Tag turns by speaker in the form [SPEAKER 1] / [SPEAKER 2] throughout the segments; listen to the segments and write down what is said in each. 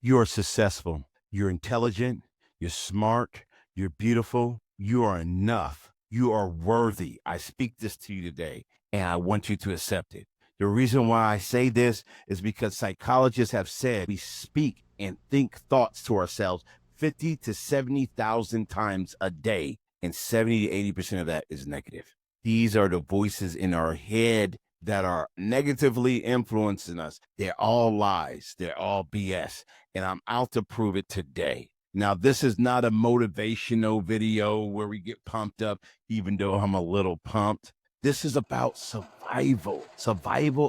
[SPEAKER 1] You are successful. You're intelligent. You're smart. You're beautiful. You are enough. You are worthy. I speak this to you today, and I want you to accept it. The reason why I say this is because psychologists have said we speak and think thoughts to ourselves 50 to 70,000 times a day, and 70 to 80% of that is negative. These are the voices in our head that are negatively influencing us. They're all lies. They're all BS. And I'm out to prove it today. Now, this is not a motivational video where we get pumped up, even though I'm a little pumped. This is about survival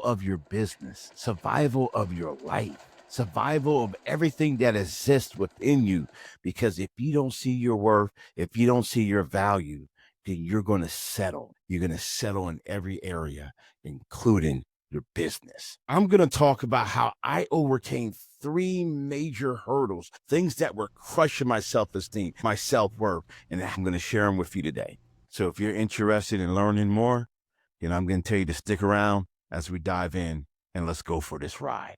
[SPEAKER 1] of your business, survival of your life, survival of everything that exists within you. Because if you don't see your worth, if you don't see your value, then you're going to settle. You're going to settle in every area, including your business. I'm going to talk about how I overcame 3 major hurdles, things that were crushing my self-esteem, my self-worth, and I'm going to share them with you today. So if you're interested in learning more, then I'm going to tell you to stick around as we dive in, and let's go for this ride.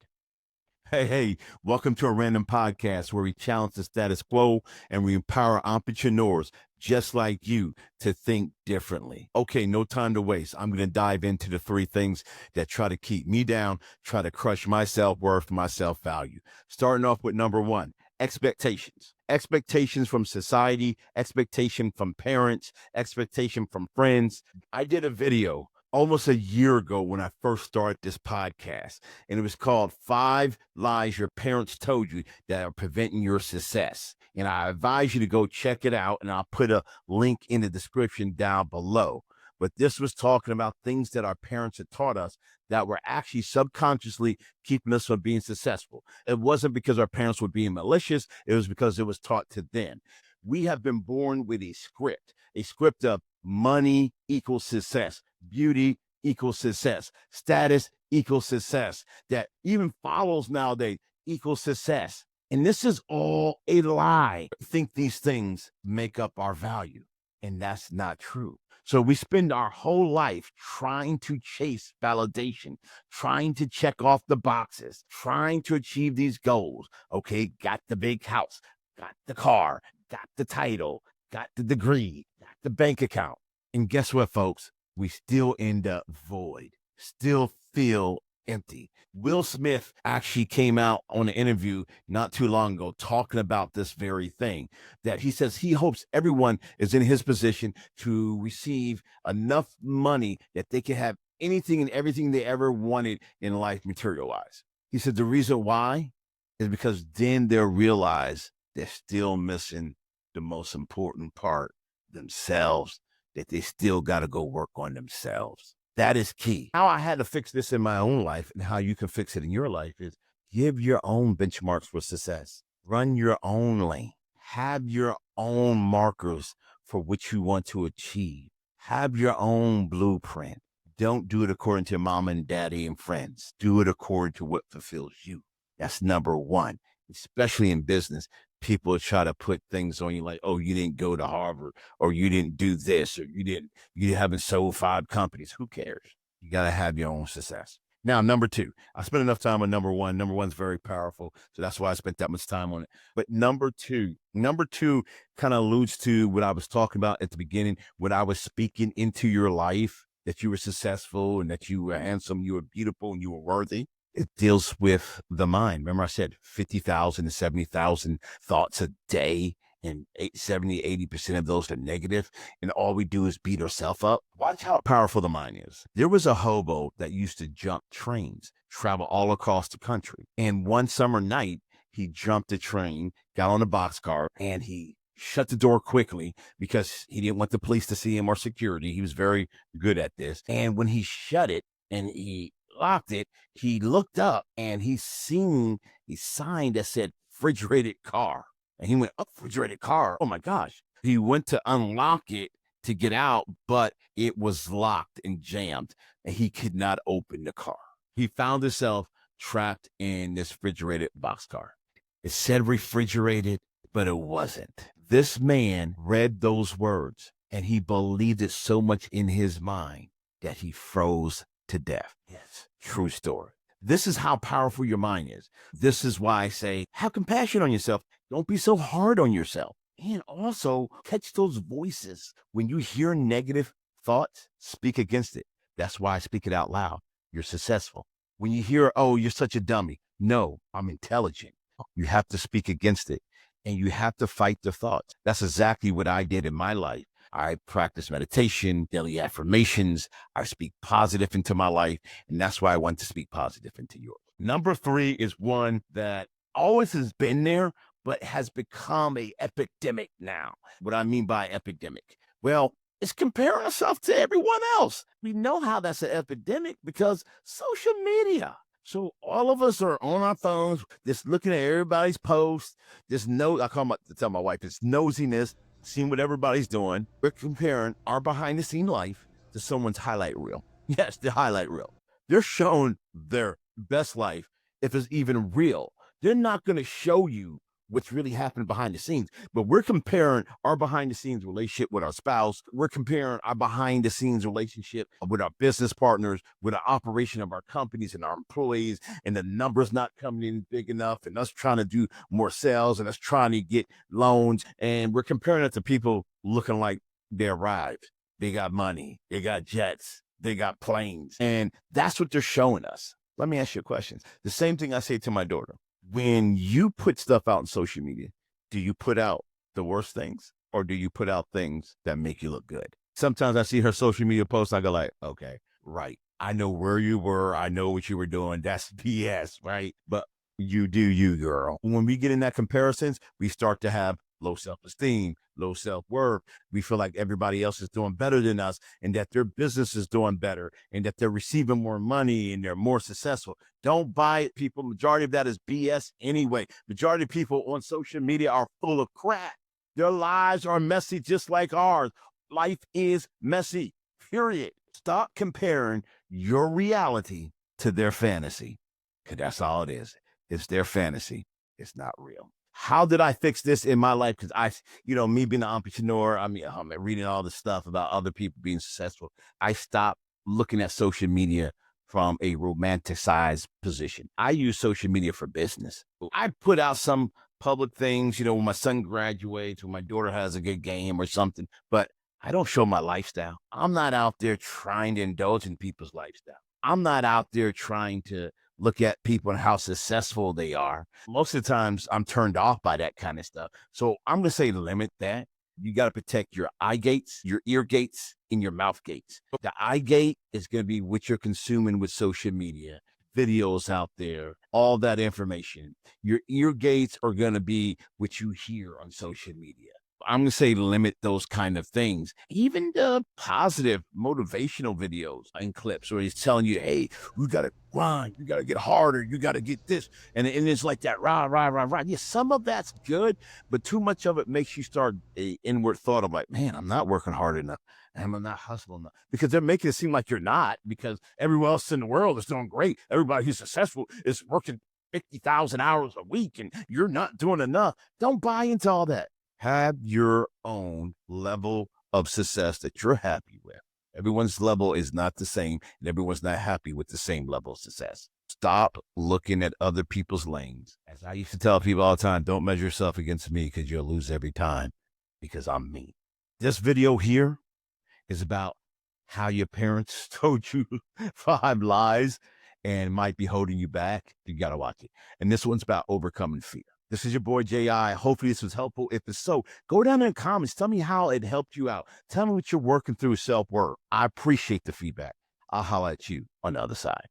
[SPEAKER 1] Hey, welcome to a random podcast where we challenge the status quo and we empower entrepreneurs just like you to think differently. Okay, no time to waste. I'm going to dive into the 3 things that try to keep me down, try to crush my self-worth, my self-value. Starting off with number 1, expectations. Expectations from society, expectation from parents, expectation from friends. I did a video almost a year ago when I first started this podcast, and it was called 5 Lies Your Parents Told You That Are Preventing Your Success. And I advise you to go check it out, and I'll put a link in the description down below. But this was talking about things that our parents had taught us that were actually subconsciously keeping us from being successful. It wasn't because our parents were being malicious. It was because it was taught to them. We have been born with a script of money equals success, beauty equals success, status equals success, that even follows nowadays equals success. And this is all a lie. I think these things make up our value, and that's not true. So we spend our whole life trying to chase validation, trying to check off the boxes, trying to achieve these goals. Okay, got the big house, got the car, got the title, got the degree, got the bank account. And guess what, folks? We still end up void, still feel empty. Will Smith actually came out on an interview not too long ago talking about this very thing, that he says he hopes everyone is in his position to receive enough money that they can have anything and everything they ever wanted in life material-wise. He said the reason why is because then they'll realize they're still missing the most important part, themselves, that they still got to go work on themselves. That is key. How I had to fix this in my own life and how you can fix it in your life is give your own benchmarks for success. Run your own lane. Have your own markers for what you want to achieve. Have your own blueprint. Don't do it according to mom and daddy and friends. Do it according to what fulfills you. That's number 1, especially in business. People try to put things on you like, oh, you didn't go to Harvard, or you didn't do this, or you haven't sold 5 companies. Who cares? You got to have your own success. Now, number 2, I spent enough time on number 1. Number 1's very powerful. So that's why I spent that much time on it. But number two kind of alludes to what I was talking about at the beginning, when I was speaking into your life, that you were successful and that you were handsome, you were beautiful, and you were worthy. It deals with the mind. Remember I said 50,000 to 70,000 thoughts a day, and 70, 80% of those are negative, and all we do is beat ourselves up. Watch how powerful the mind is. There was a hobo that used to jump trains, travel all across the country. And one summer night, he jumped a train, got on a boxcar, and he shut the door quickly because he didn't want the police to see him or security. He was very good at this. And when he shut it and he locked it, he looked up and he seen a sign that said refrigerated car. And he went, oh, refrigerated car. Oh my gosh. He went to unlock it to get out, but it was locked and jammed and he could not open the car. He found himself trapped in this refrigerated boxcar. It said refrigerated, but it wasn't. This man read those words and he believed it so much in his mind that he froze to death. Yes, true story. This is how powerful your mind is. This is why I say, have compassion on yourself. Don't be so hard on yourself. And also catch those voices. When you hear negative thoughts, speak against it. That's why I speak it out loud. You're successful. When you hear, oh, you're such a dummy. No, I'm intelligent. You have to speak against it and you have to fight the thoughts. That's exactly what I did in my life. I practice meditation, daily affirmations. I speak positive into my life. And that's why I want to speak positive into yours. Number three is one that always has been there, but has become a epidemic now. What I mean by epidemic, well, it's comparing ourselves to everyone else. We know how that's an epidemic because social media. So all of us are on our phones, just looking at everybody's posts. I tell my wife, it's nosiness, seeing what everybody's doing. We're comparing our behind the scene life to someone's highlight reel. Yes, the highlight reel. They're showing their best life if it's even real. They're not going to show you what's really happening behind the scenes. But we're comparing our behind the scenes relationship with our spouse. We're comparing our behind the scenes relationship with our business partners, with the operation of our companies and our employees, and the numbers not coming in big enough, and us trying to do more sales and us trying to get loans. And we're comparing it to people looking like they arrived. They got money, they got jets, they got planes. And that's what they're showing us. Let me ask you a question. The same thing I say to my daughter. When you put stuff out on social media, do you put out the worst things or do you put out things that make you look good? Sometimes I see her social media posts, I go like, okay, right. I know where you were. I know what you were doing. That's BS, right? But you do you, girl. When we get in that comparisons, we start to have low self-esteem, low self-worth. We feel like everybody else is doing better than us and that their business is doing better and that they're receiving more money and they're more successful. Don't buy it, people. Majority of that is BS anyway. Majority of people on social media are full of crap. Their lives are messy just like ours. Life is messy, period. Stop comparing your reality to their fantasy, because that's all it is. It's their fantasy. It's not real. How did I fix this in my life? Because me being an entrepreneur, I'm reading all the stuff about other people being successful. I stopped looking at social media from a romanticized position. I use social media for business. I put out some public things, when my son graduates, when my daughter has a good game or something, but I don't show my lifestyle. I'm not out there trying to indulge in people's lifestyle. I'm not out there trying to look at people and how successful they are. Most of the times I'm turned off by that kind of stuff. So I'm going to say limit that. You got to protect your eye gates, your ear gates, and your mouth gates. The eye gate is going to be what you're consuming with social media, videos out there, all that information. Your ear gates are going to be what you hear on social media. I'm going to say limit those kind of things. Even the positive motivational videos and clips where he's telling you, hey, you got to grind, you got to get harder, you got to get this. And it's like that, rah, rah, rah, rah. Yeah, some of that's good, but too much of it makes you start a inward thought of like, man, I'm not working hard enough. And I'm not hustling enough, because they're making it seem like you're not, because everyone else in the world is doing great. Everybody who's successful is working 50,000 hours a week and you're not doing enough. Don't buy into all that. Have your own level of success that you're happy with. Everyone's level is not the same, and everyone's not happy with the same level of success. Stop looking at other people's lanes. As I used to tell people all the time, don't measure yourself against me, because you'll lose every time, because I'm me. This video here is about how your parents told you 5 lies and might be holding you back. You got to watch it. And this one's about overcoming fear. This is your boy J.I. Hopefully this was helpful. If it's so, go down in the comments. Tell me how it helped you out. Tell me what you're working through self-worth. I appreciate the feedback. I'll holler at you on the other side.